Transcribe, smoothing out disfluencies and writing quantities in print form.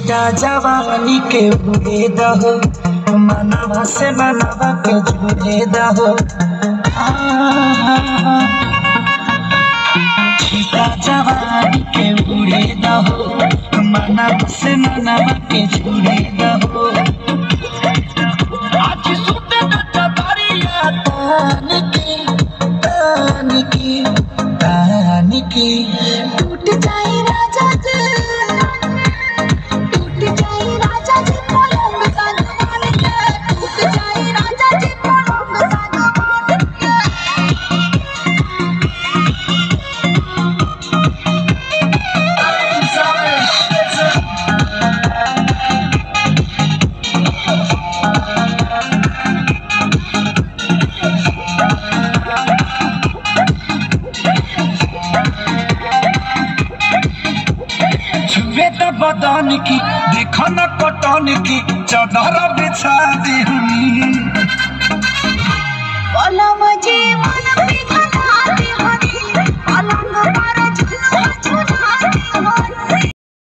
छीटा जवानी के उड़े दहो मनवा से मनवा के जुड़े दहो छीटा जवानी के उड़े दहो मनवा से मनवा के जुड़े दहो आज सुते न चतरिया तान की टूट जाए राजा जी टूट जाए राजा जी पलंग सागवान के टूट जाए राजा जी पलंग सागवान के बदन की देखो न कटन की चादर बिछा दी